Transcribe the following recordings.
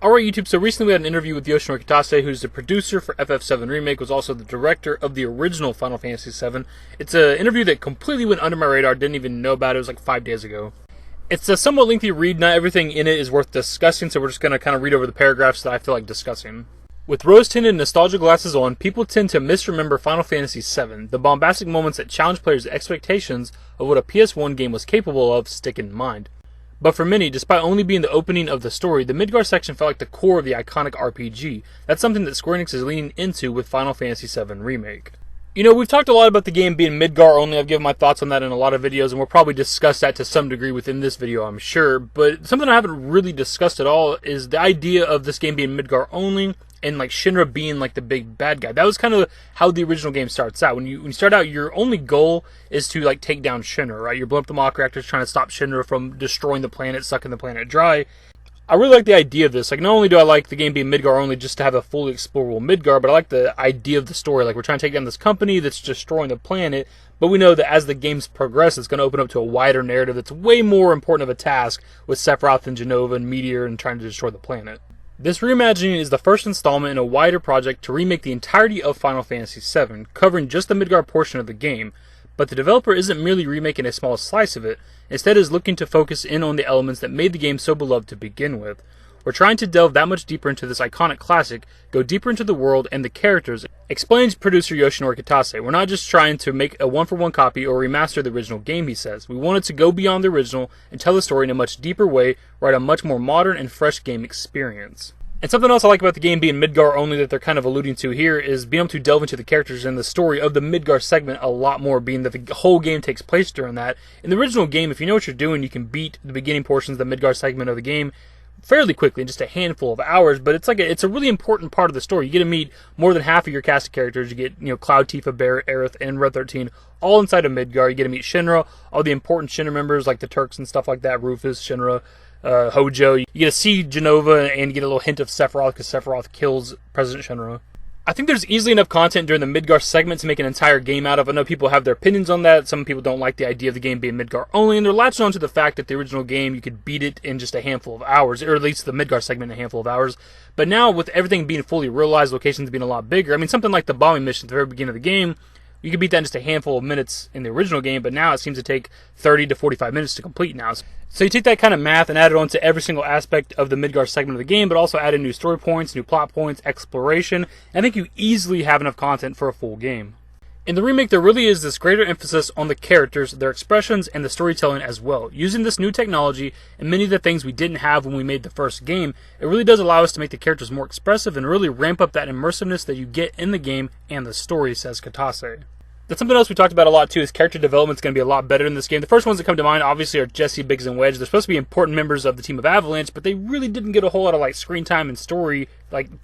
Alright YouTube, so recently we had an interview with Yoshinori Kitase, who's the producer for FF7 Remake, was also the director of the original Final Fantasy VII. It's an interview that completely went under my radar, didn't even know about it, it was like 5 days ago. It's a somewhat lengthy read, not everything in it is worth discussing, so we're just going to kind of read over the paragraphs that I feel like discussing. With rose-tinted nostalgia glasses on, people tend to misremember Final Fantasy VII. The bombastic moments that challenge players' expectations of what a PS1 game was capable of stick in mind. But for many, despite only being the opening of the story, the Midgard section felt like the core of the iconic RPG. That's something that Square Enix is leaning into with Final Fantasy VII Remake. You know, we've talked a lot about the game being Midgard only. I've given my thoughts on that in a lot of videos, and we'll probably discuss that to some degree within this video, I'm sure. But something I haven't really discussed at all is the idea of this game being Midgard only, and like Shinra being like the big bad guy. That was kind of how the original game starts out. When you start out, your only goal is to like take down Shinra, right? You're blowing up the Mach reactors, trying to stop Shinra from destroying the planet, sucking the planet dry. I really like the idea of this. Like, not only do I like the game being Midgard only just to have a fully explorable Midgard, but I like the idea of the story. Like, we're trying to take down this company that's destroying the planet, but we know that as the games progress, it's going to open up to a wider narrative that's way more important of a task with Sephiroth and Jenova and Meteor and trying to destroy the planet. This reimagining is the first installment in a wider project to remake the entirety of Final Fantasy VII, covering just the Midgard portion of the game, but the developer isn't merely remaking a small slice of it, instead is looking to focus in on the elements that made the game so beloved to begin with. We're trying to delve that much deeper into this iconic classic, go deeper into the world and the characters, explains producer Yoshinori Kitase. We're not just trying to make a one-for-one copy or remaster the original game, he says. We wanted to go beyond the original and tell the story in a much deeper way, write a much more modern and fresh game experience. And something else I like about the game being Midgard only that they're kind of alluding to here is being able to delve into the characters and the story of the Midgard segment a lot more, being that the whole game takes place during that. In the original game, if you know what you're doing, you can beat the beginning portions of the Midgard segment of the game fairly quickly in just a handful of hours, but it's a really important part of the story. You get to meet more than half of your cast of characters. You get, Cloud, Tifa, Barret, Aerith, and Red 13 all inside of Midgard. You get to meet Shinra, all the important Shinra members like the Turks and stuff like that, Rufus, Shinra, Hojo. You get to see Jenova and you get a little hint of Sephiroth because Sephiroth kills President Shinra. I think there's easily enough content during the Midgard segment to make an entire game out of. I know people have their opinions on that. Some people don't like the idea of the game being Midgard only, and they're latched on to the fact that the original game, you could beat it in just a handful of hours, or at least the Midgard segment in a handful of hours. But now, with everything being fully realized, locations being a lot bigger, I mean, something like the bombing mission at the very beginning of the game, you could beat that in just a handful of minutes in the original game, but now it seems to take 30 to 45 minutes to complete now. So you take that kind of math and add it on to every single aspect of the Midgard segment of the game, but also add in new story points, new plot points, exploration, and I think you easily have enough content for a full game. In the remake, there really is this greater emphasis on the characters, their expressions, and the storytelling as well. Using this new technology and many of the things we didn't have when we made the first game, it really does allow us to make the characters more expressive and really ramp up that immersiveness that you get in the game and the story, says Kitase. That's something else we talked about a lot too, is character development is going to be a lot better in this game. The first ones that come to mind obviously are Jesse, Biggs, and Wedge. They're supposed to be important members of the team of Avalanche, but they really didn't get a whole lot of screen time and story,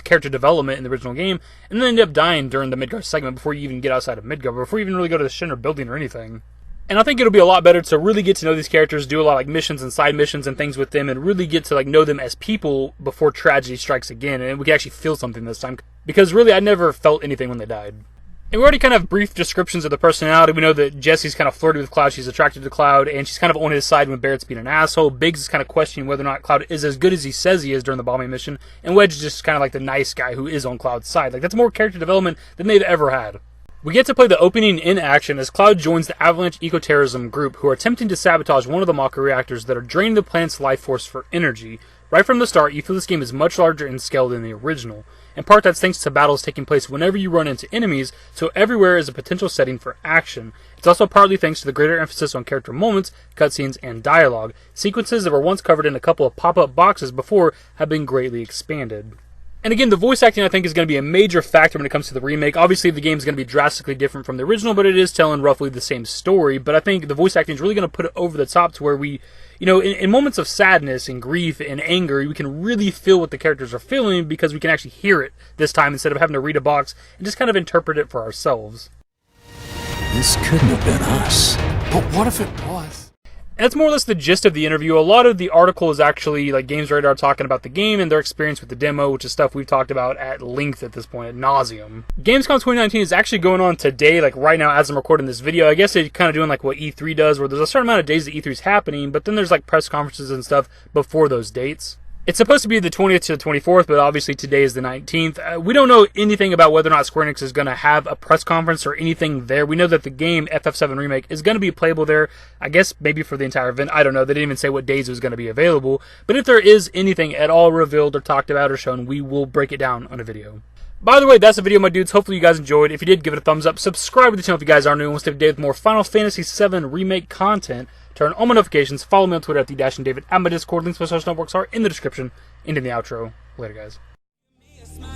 character development in the original game, and then ended up dying during the Midgard segment before you even get outside of Midgard, before you even really go to the Shinra building or anything. And I think it'll be a lot better to really get to know these characters, do a lot of missions and side missions and things with them, and really get to know them as people before tragedy strikes again, and we can actually feel something this time. Because really, I never felt anything when they died. And we already kind of have brief descriptions of the personality. We know that Jessie's kind of flirty with Cloud, she's attracted to Cloud, and she's kind of on his side when Barrett's being an asshole. Biggs is kind of questioning whether or not Cloud is as good as he says he is during the bombing mission, and Wedge is just kind of like the nice guy who is on Cloud's side. That's more character development than they've ever had. We get to play the opening in action as Cloud joins the Avalanche eco-terrorism group who are attempting to sabotage one of the Mach reactors that are draining the planet's life force for energy. Right from the start, you feel this game is much larger in scale than the original. In part, that's thanks to battles taking place whenever you run into enemies, so everywhere is a potential setting for action. It's also partly thanks to the greater emphasis on character moments, cutscenes, and dialogue. Sequences that were once covered in a couple of pop-up boxes before have been greatly expanded. And again, the voice acting I think is going to be a major factor when it comes to the remake. Obviously, the game is going to be drastically different from the original, but it is telling roughly the same story. But I think the voice acting is really going to put it over the top to where we, in moments of sadness and grief and anger, we can really feel what the characters are feeling because we can actually hear it this time instead of having to read a box and just kind of interpret it for ourselves. This couldn't have been us. But what if it was? And that's more or less the gist of the interview. A lot of the article is actually Games Radar talking about the game and their experience with the demo, which is stuff we've talked about at length at this point, ad nauseum. Gamescom 2019 is actually going on today, right now as I'm recording this video. I guess they're kind of doing what E3 does, where there's a certain amount of days that E3 is happening, but then there's press conferences and stuff before those dates. It's supposed to be the 20th to the 24th, but obviously today is the 19th. We don't know anything about whether or not Square Enix is going to have a press conference or anything there. We know that the game, FF7 Remake, is going to be playable there, I guess maybe for the entire event. I don't know. They didn't even say what days it was going to be available. But if there is anything at all revealed or talked about or shown, we will break it down on a video. By the way, that's the video, my dudes. Hopefully you guys enjoyed. If you did, give it a thumbs up. Subscribe to the channel if you guys are new and want to stay up to date with more Final Fantasy VII Remake content. Turn on my notifications. Follow me on Twitter at @TheDashingDavid. And my Discord. Links to my social networks are in the description and in the outro. Later, guys.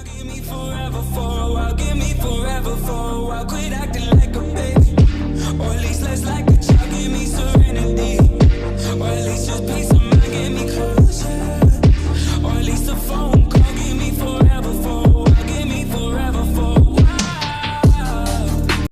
Give me forever for a while, give me forever for a while. Quit acting like a baby, or at least